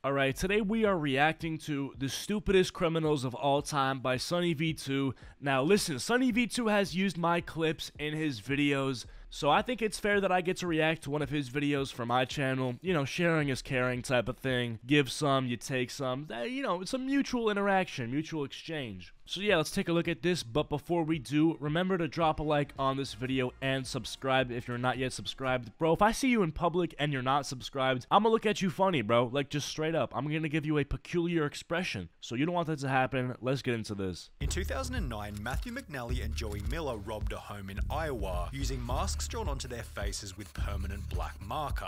Alright, today we are reacting to The Stupidest Criminals of All Time by sunnyv2. Now listen, sunnyv2 has used my clips in his videos, so I think it's fair that I get to react to one of his videos for my channel. You know, sharing is caring type of thing. Give some, you take some. You know, it's a mutual interaction, mutual exchange. So yeah, let's take a look at this, but before we do, remember to drop a like on this video and subscribe if you're not yet subscribed. Bro, if I see you in public and you're not subscribed, I'm gonna look at you funny, bro. Like, just straight up. I'm gonna give you a peculiar expression. So you don't want that to happen. Let's get into this. In 2009, Matthew McNally and Joey Miller robbed a home in Iowa using masks drawn onto their faces with permanent black marker.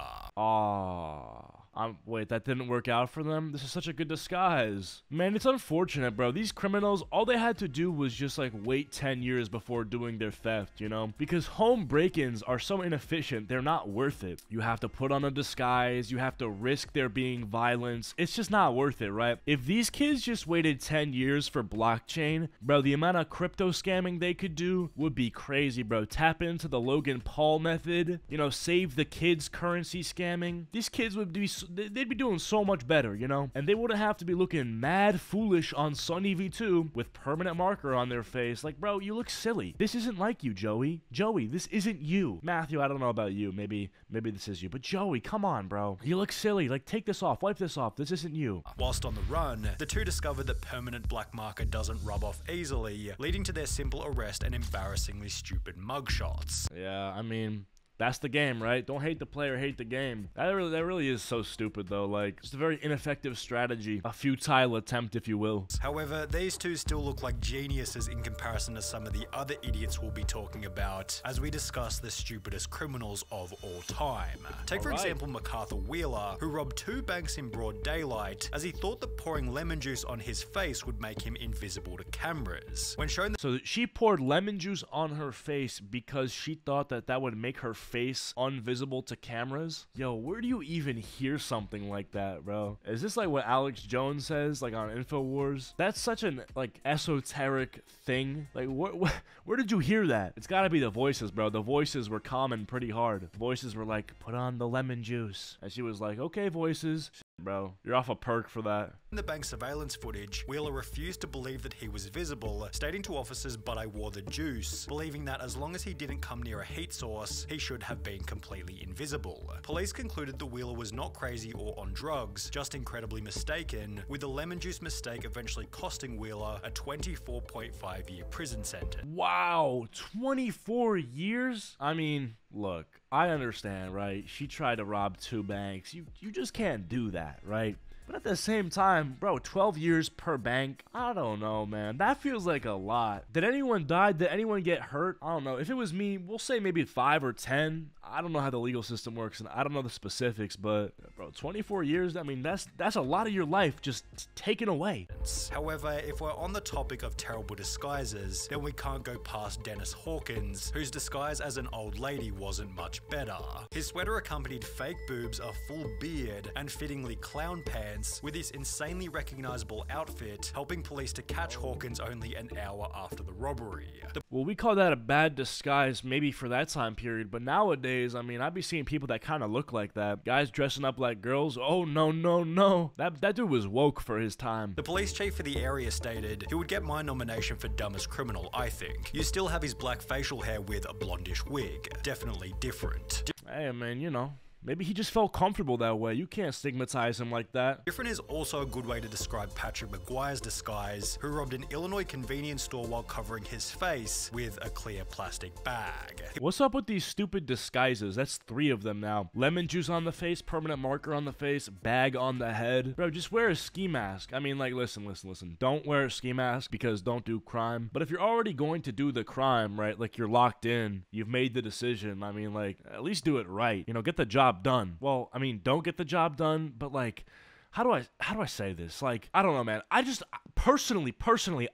Wait, that didn't work out for them? This is such a good disguise. Man, it's unfortunate, bro. These criminals, all they had to do was just, like, wait 10 years before doing their theft, you know? Because home break-ins are so inefficient, they're not worth it. You have to put on a disguise, you have to risk there being violence. It's just not worth it, right? If these kids just waited 10 years for blockchain, bro, the amount of crypto scamming they could do would be crazy, bro. Tap into the Logan Paul method, you know, save the kids currency scamming. These kids would be... they'd be doing so much better, you know? And they wouldn't have to be looking mad foolish on sunnyv2 with permanent marker on their face. Like, bro, you look silly. This isn't like you, Joey. Joey, this isn't you. Matthew, I don't know about you. Maybe this is you. But Joey, come on, bro. You look silly. Like, take this off. Wipe this off. This isn't you. Whilst on the run, the two discovered that permanent black marker doesn't rub off easily, leading to their simple arrest and embarrassingly stupid mugshots. Yeah, I mean... that's the game, right? Don't hate the player, hate the game. That really is so stupid, though. Like, just a very ineffective strategy. A futile attempt, if you will. However, these two still look like geniuses in comparison to some of the other idiots we'll be talking about as we discuss the stupidest criminals of all time. Take, for example, MacArthur Wheeler, who robbed 2 banks in broad daylight as he thought that pouring lemon juice on his face would make him invisible to cameras. When shown that— so she poured lemon juice on her face because she thought that that would make her face invisible to cameras? Yo, where do you even hear something like that, bro? Is this like what Alex Jones says, like on InfoWars? That's such an, like, esoteric thing. Like, where did you hear that? It's gotta be the voices, bro. The voices were common pretty hard. Voices were like, put on the lemon juice. And she was like, okay, voices. Bro, you're off a perk for that. In the bank surveillance footage, Wheeler refused to believe that he was visible, stating to officers, "But I wore the juice," believing that as long as he didn't come near a heat source, he should have been completely invisible. Police concluded that Wheeler was not crazy or on drugs, just incredibly mistaken, with the lemon juice mistake eventually costing Wheeler a 24.5-year prison sentence. Wow, 24 years? I mean, look, I understand, right? She tried to rob 2 banks. You just can't do that, right? But at the same time, bro, 12 years per bank, I don't know, man. That feels like a lot. Did anyone die? Did anyone get hurt? I don't know. If it was me, we'll say maybe 5 or 10. I don't know how the legal system works, and I don't know the specifics, but, bro, 24 years, I mean, that's a lot of your life just taken away. However, if we're on the topic of terrible disguises, then we can't go past Dennis Hawkins, whose disguise as an old lady wasn't much better. His sweater accompanied fake boobs, a full beard, and fittingly clown pants, with this insanely recognizable outfit helping police to catch Hawkins only an hour after the robbery. Well, we call that a bad disguise maybe for that time period, but nowadays, I mean, I'd be seeing people that kind of look like that. Guys dressing up like girls. Oh, no, no, no. That dude was woke for his time. The police chief for the area stated, "He would get my nomination for dumbest criminal, I think. You still have his black facial hair with a blondish wig. Definitely different." Hey, man, you know. Maybe he just felt comfortable that way. You can't stigmatize him like that. Different is also a good way to describe Patrick McGuire's disguise, who robbed an Illinois convenience store while covering his face with a clear plastic bag. What's up with these stupid disguises? That's 3 of them now. Lemon juice on the face, permanent marker on the face, bag on the head. Bro, just wear a ski mask. I mean, like, listen. Don't wear a ski mask because don't do crime. But if you're already going to do the crime, right, like you're locked in, you've made the decision, I mean, like, at least do it right. You know, get the job done. Well, I mean, don't get the job done, but like, how do I say this? Like, I don't know, man. I just personally,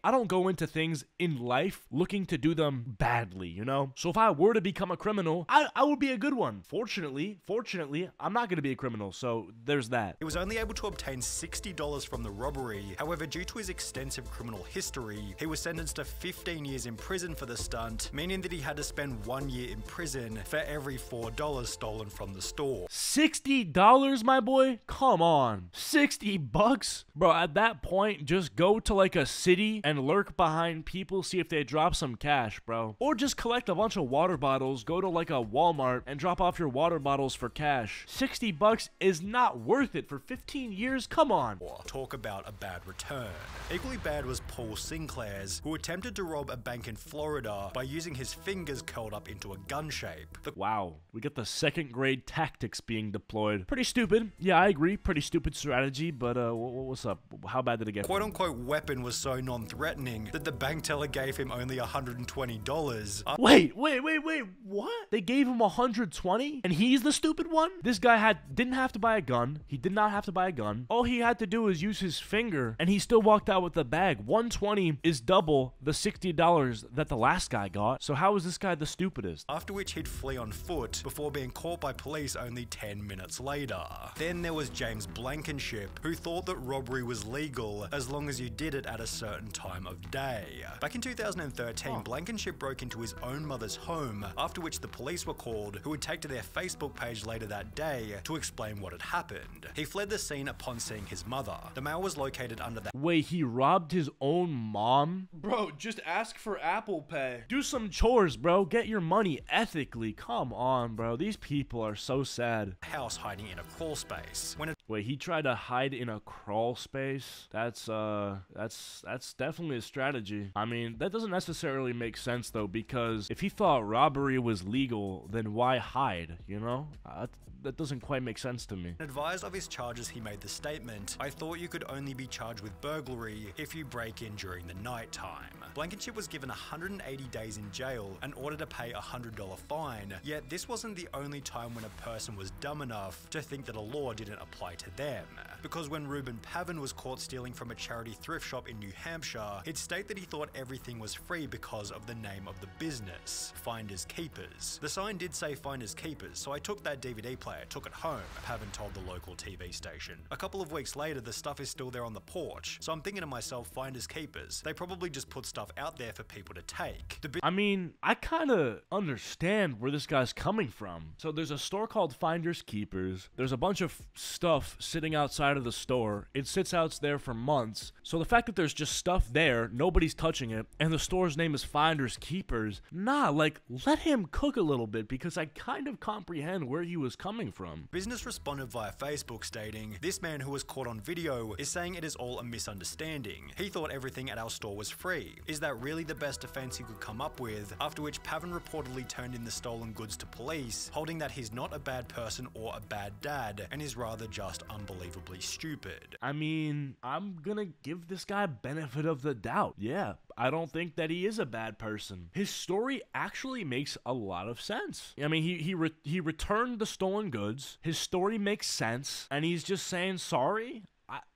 I don't go into things in life looking to do them badly, you know? So if I were to become a criminal, I would be a good one. Fortunately, I'm not going to be a criminal, so there's that. He was only able to obtain $60 from the robbery. However, due to his extensive criminal history, he was sentenced to 15 years in prison for the stunt, meaning that he had to spend 1 year in prison for every $4 stolen from the store. $60, my boy? Come on. $60? Bro, at that point, just go to like a city and lurk behind people, see if they drop some cash, bro. Or just collect a bunch of water bottles, go to like a Walmart and drop off your water bottles for cash. $60 is not worth it for 15 years, come on. Talk about a bad return. Equally bad was Paul Sinclair's, who attempted to rob a bank in Florida by using his fingers curled up into a gun shape. Wow, we get the second grade tactics being deployed. Pretty stupid. Yeah, I agree. Pretty stupid strategy, but what's up? How bad did it get? Quote-unquote weapon was so non-threatening that the bank teller gave him only $120. Wait, what? They gave him 120 and he's the stupid one? This guy didn't have to buy a gun. He did not have to buy a gun. All he had to do was use his finger and he still walked out with the bag. 120 is double the $60 that the last guy got. So how is this guy the stupidest? After which he'd flee on foot before being caught by police only 10 minutes later. Then there was James Blankenship, who thought that robbery was legal as long as you did it at a certain time of day. Back in 2013, Blankenship broke into his own mother's home, after which the police were called, who would take to their Facebook page later that day to explain what had happened. He fled the scene upon seeing his mother. The male was located under the— Wait, he robbed his own mom? Bro, just ask for Apple Pay. Do some chores, bro. Get your money ethically. Come on, bro. These people are so sad. House hiding in a crawl space. Wait, he tried to hide in a crawl space? That's definitely a strategy. I mean, that doesn't necessarily make sense though, because if he thought robbery was legal, then why hide, you know? That doesn't quite make sense to me. Advised of his charges, he made the statement, "I thought you could only be charged with burglary if you break in during the night time." Blankenship was given 180 days in jail and ordered to pay a $100 fine, yet this wasn't the only time when a person was dumb enough to think that a law didn't apply to them. Because when Reuben Pavin was caught stealing from a charity thrift shop in New Hampshire, he'd state that he thought everything was free because of the name of the business, Finders Keepers. The sign did say Finders Keepers, so I took that DVD player, took it home, Pavin told the local TV station. A couple of weeks later, the stuff is still there on the porch, so I'm thinking to myself, Finders Keepers, they probably just put stuff out there for people to take. I mean, I kinda understand where this guy's coming from. So there's a store called Finders Keepers. There's a bunch of stuff sitting outside of the store. It sits out there for months. So the fact that there's just stuff there, nobody's touching it, and the store's name is Finders Keepers, nah, like, let him cook a little bit, because I kind of comprehend where he was coming from. Business responded via Facebook stating, "This man who was caught on video is saying it is all a misunderstanding. He thought everything at our store was free. Is that really the best defense he could come up with?" After which Pavin reportedly turned in the stolen goods to police, holding that he's not a bad person or a bad dad, and is rather just unbelievably stupid. I mean, I'm gonna give this guy benefit of the doubt. Yeah, I don't think that he is a bad person. His story actually makes a lot of sense. I mean, he returned the stolen goods. His story makes sense, and he's just saying sorry.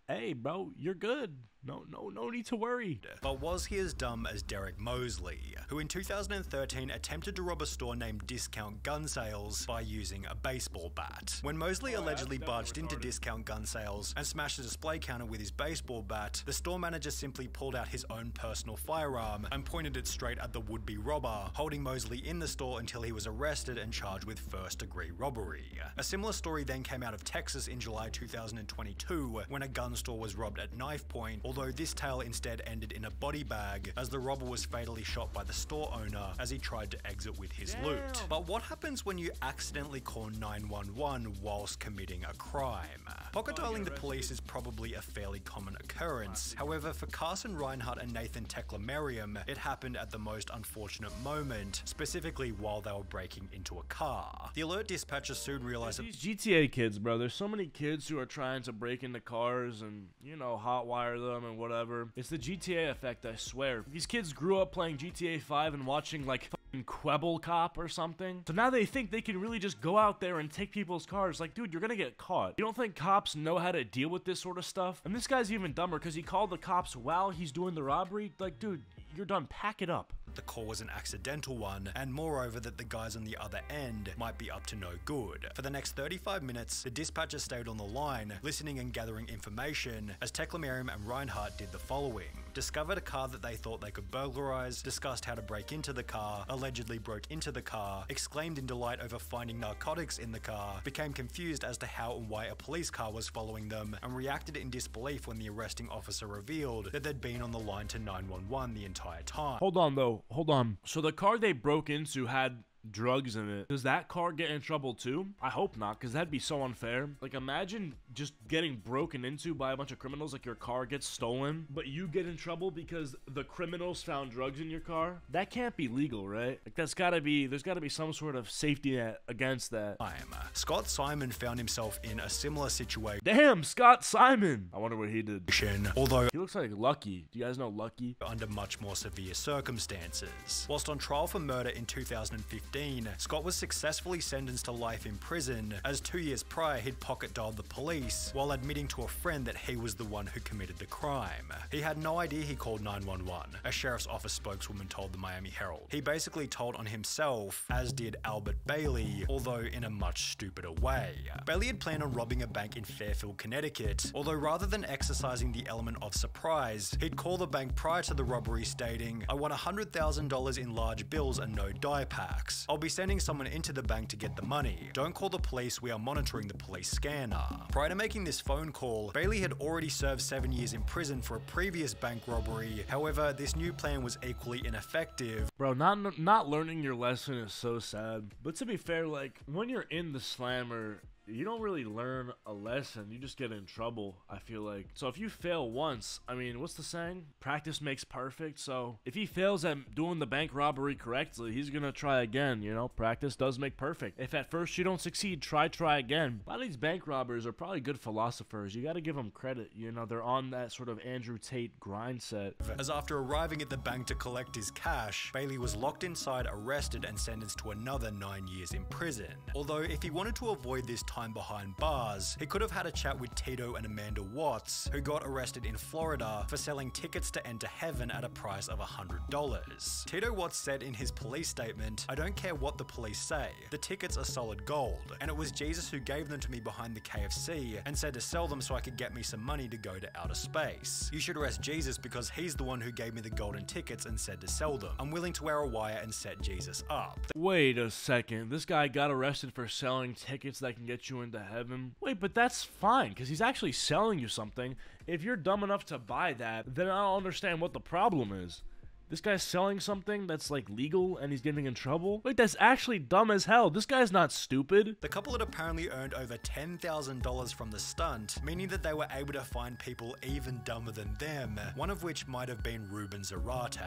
Hey, bro, you're good. No need to worry. But was he as dumb as Derek Mosley, who in 2013 attempted to rob a store named Discount Gun Sales by using a baseball bat? When Mosley allegedly barged into Discount Gun Sales and smashed a display counter with his baseball bat, the store manager simply pulled out his own personal firearm and pointed it straight at the would-be robber, holding Mosley in the store until he was arrested and charged with first-degree robbery. A similar story then came out of Texas in July 2022 when a gun store was robbed at knife point, although this tale instead ended in a body bag as the robber was fatally shot by the store owner as he tried to exit with his loot. But what happens when you accidentally call 911 whilst committing a crime? Pocket dialing the police is probably a fairly common occurrence. However, for Carson Reinhardt and Nathan Tekla-Merriam, it happened at the most unfortunate moment, specifically while they were breaking into a car. The alert dispatcher soon realized that these GTA kids, bro, there's so many kids who are trying to break into cars and, you know, hotwire them and whatever. It's the GTA effect, I swear. These kids grew up playing GTA 5 and watching like fucking Quebble Cop or something. So now they think they can really just go out there and take people's cars. Like, dude, you're gonna get caught. You don't think cops know how to deal with this sort of stuff? And this guy's even dumber because he called the cops while he's doing the robbery. Like, dude, you're done. Pack it up. the call was an accidental one, and moreover that the guys on the other end might be up to no good. For the next 35 minutes, the dispatcher stayed on the line, listening and gathering information, as Tekla-Merriam and Reinhardt did the following. discovered a car that they thought they could burglarize, discussed how to break into the car, allegedly broke into the car, exclaimed in delight over finding narcotics in the car, became confused as to how and why a police car was following them, and reacted in disbelief when the arresting officer revealed that they'd been on the line to 911 the entire time. Hold on though, hold on. So the car they broke into had drugs in it. Does that car get in trouble too? I hope not, because that'd be so unfair. Like, imagine just getting broken into by a bunch of criminals, like your car gets stolen, but you get in trouble because the criminals found drugs in your car. That can't be legal, right? Like, there's gotta be some sort of safety net against that. Scott Simon found himself in a similar situation. Damn, Scott Simon! I wonder what he did. Although he looks like Lucky. Do you guys know Lucky? Under much more severe circumstances. Whilst on trial for murder in 2015, Scott was successfully sentenced to life in prison, as 2 years prior he'd pocket dialed the police while admitting to a friend that he was the one who committed the crime. He had no idea he called 911, a sheriff's office spokeswoman told the Miami Herald. He basically told on himself, as did Albert Bailey, although in a much stupider way. Bailey had planned on robbing a bank in Fairfield, Connecticut, although rather than exercising the element of surprise, he'd call the bank prior to the robbery stating, "I want $100,000 in large bills and no die packs. I'll be sending someone into the bank to get the money. Don't call the police, we are monitoring the police scanner." Prior to making this phone call, Bailey had already served 7 years in prison for a previous bank robbery. However, this new plan was equally ineffective. Bro, not learning your lesson is so sad. But to be fair, like, when you're in the slammer, you don't really learn a lesson, you just get in trouble, I feel like. So if you fail once, I mean, what's the saying? Practice makes perfect. So if he fails at doing the bank robbery correctly, he's gonna try again, you know? Practice does make perfect. If at first you don't succeed, try again. A lot of these bank robbers are probably good philosophers. You gotta give them credit, you know? They're on that sort of Andrew Tate grind set. As after arriving at the bank to collect his cash, Bailey was locked inside, arrested, and sentenced to another 9 years in prison. Although if he wanted to avoid this time behind bars, he could have had a chat with Tito and Amanda Watts, who got arrested in Florida for selling tickets to enter heaven at a price of $100. Tito Watts said in his police statement, "I don't care what the police say, the tickets are solid gold, and it was Jesus who gave them to me behind the KFC and said to sell them so I could get me some money to go to outer space. You should arrest Jesus because he's the one who gave me the golden tickets and said to sell them. I'm willing to wear a wire and set Jesus up." Wait a second, this guy got arrested for selling tickets that can get you into heaven? Wait, but that's fine, because he's actually selling you something. If you're dumb enough to buy that, then I don't understand what the problem is. This guy's selling something that's like legal and he's getting in trouble? Wait, that's actually dumb as hell. This guy's not stupid. The couple had apparently earned over $10,000 from the stunt, meaning that they were able to find people even dumber than them, one of which might have been Ruben Zarate.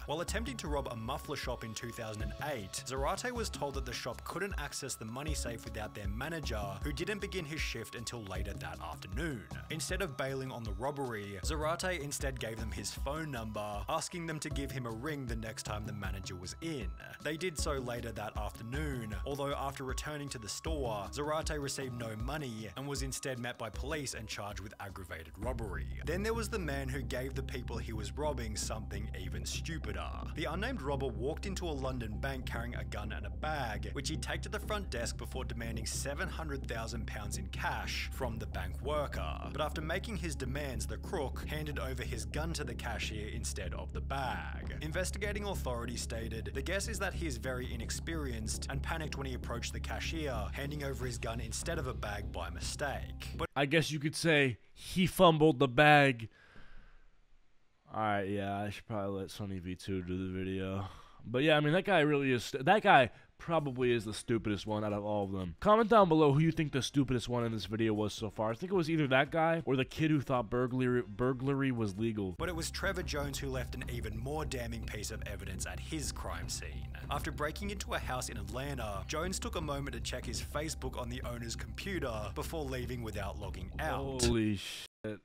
While attempting to rob a muffler shop in 2008, Zarate was told that the shop couldn't access the money safe without their manager, who didn't begin his shift until later that afternoon. Instead of bailing on the robbery, Zarate instead gave them his phone number, asking them to give him a ring the next time the manager was in. They did so later that afternoon, although after returning to the store, Zarate received no money and was instead met by police and charged with aggravated robbery. Then there was the man who gave the people he was robbing something even stupider. The unnamed robber walked into a London bank carrying a gun and a bag, which he'd take to the front desk before demanding £700,000 in cash from the bank worker. But after making his demands, the crook handed over his gun to the cashier instead of the bag. Investigating authorities stated, the guess is that he is very inexperienced and panicked when he approached the cashier, handing over his gun instead of a bag by mistake. But I guess you could say he fumbled the bag. Alright, yeah, I should probably let sunnyv2 do the video. But yeah, I mean, that guy probably is the stupidest one out of all of them. Comment down below who you think the stupidest one in this video was so far. I think it was either that guy or the kid who thought burglary was legal. But it was Trevor Jones who left an even more damning piece of evidence at his crime scene. After breaking into a house in Atlanta, Jones took a moment to check his Facebook on the owner's computer before leaving without logging out. Holy shit.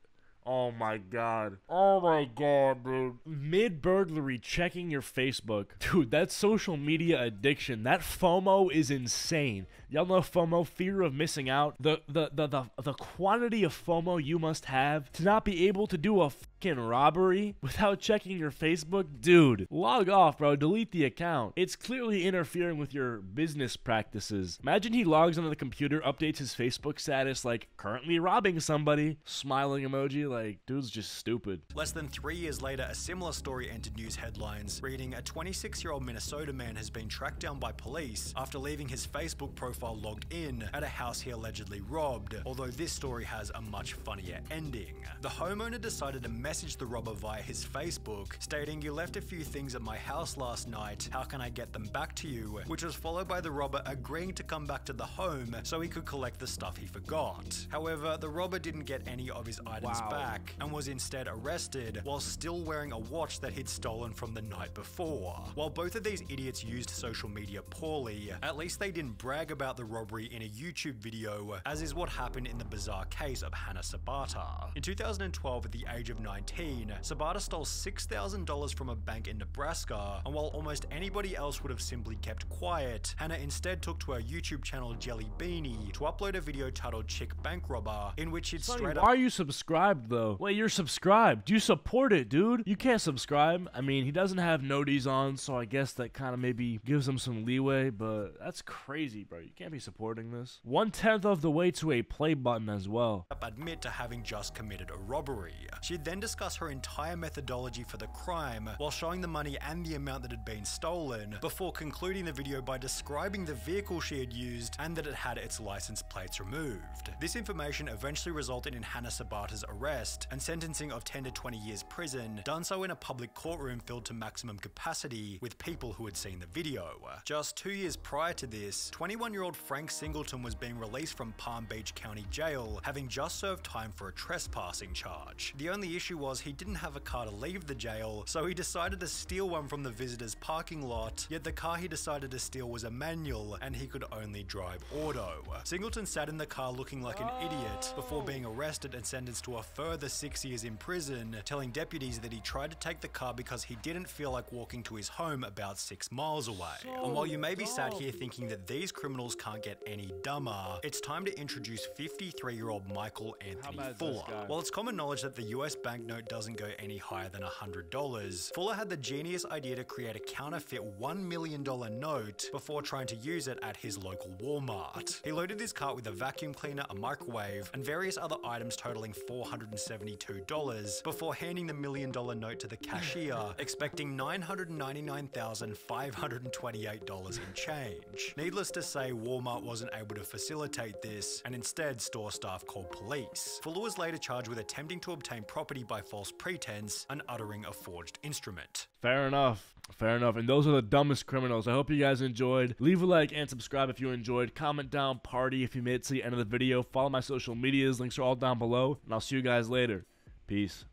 Oh my god. Oh my god, dude. Mid-burglary, checking your Facebook. Dude, that social media addiction, that FOMO is insane. Y'all know FOMO, fear of missing out. The quantity of FOMO you must have to not be able to do a fucking robbery without checking your Facebook. Dude, log off, bro. Delete the account. It's clearly interfering with your business practices. Imagine he logs onto the computer, updates his Facebook status like currently robbing somebody, smiling emoji. Like, dude's just stupid. Less than 3 years later, a similar story entered news headlines, reading a 26-year-old Minnesota man has been tracked down by police after leaving his Facebook profile logged in at a house he allegedly robbed, although this story has a much funnier ending. The homeowner decided to message the robber via his Facebook, stating, "You left a few things at my house last night, how can I get them back to you?" which was followed by the robber agreeing to come back to the home so he could collect the stuff he forgot. However, the robber didn't get any of his items back and was instead arrested while still wearing a watch that he'd stolen from the night before. While both of these idiots used social media poorly, at least they didn't brag about the robbery in a YouTube video, as is what happened in the bizarre case of Hannah Sabata. In 2012, at the age of 19, Sabata stole $6,000 from a bank in Nebraska, and while almost anybody else would have simply kept quiet, Hannah instead took to her YouTube channel Jelly Beanie to upload a video titled Chick Bank Robber, in which she'd straight up— Why are you subscribed though? Wait, you're subscribed. You support it, dude. You can't subscribe. I mean, he doesn't have noties on, so I guess that kind of maybe gives him some leeway, but that's crazy, bro. You can't be supporting this. 1/10 of the way to a play button as well. Admit to having just committed a robbery. She'd then discuss her entire methodology for the crime while showing the money and the amount that had been stolen, before concluding the video by describing the vehicle she had used and that it had its license plates removed. This information eventually resulted in Hannah Sabata's arrest and sentencing of 10 to 20 years prison, done so in a public courtroom filled to maximum capacity with people who had seen the video. Just 2 years prior to this, 21-year-old Frank Singleton was being released from Palm Beach County Jail, having just served time for a trespassing charge. The only issue was he didn't have a car to leave the jail, so he decided to steal one from the visitors' parking lot, yet the car he decided to steal was a manual and he could only drive auto. Singleton sat in the car looking like an idiot before being arrested and sentenced to a further 6 years in prison, telling deputies that he tried to take the car because he didn't feel like walking to his home about 6 miles away. And while you may be sat here thinking that these criminals can't get any dumber, it's time to introduce 53-year-old Michael Anthony Fuller. While it's common knowledge that the US banknote doesn't go any higher than $100, Fuller had the genius idea to create a counterfeit $1 million note before trying to use it at his local Walmart. He loaded his cart with a vacuum cleaner, a microwave, and various other items totaling $472 before handing the $1 million note to the cashier, expecting $999,528 in change. Needless to say, Walmart wasn't able to facilitate this, and instead store staff called police. Fuller was later charged with attempting to obtain property by false pretense and uttering a forged instrument. Fair enough. Fair enough. And those are the dumbest criminals. I hope you guys enjoyed. Leave a like and subscribe if you enjoyed. Comment down party if you made it to the end of the video. Follow my social medias. Links are all down below. And I'll see you guys later. Peace.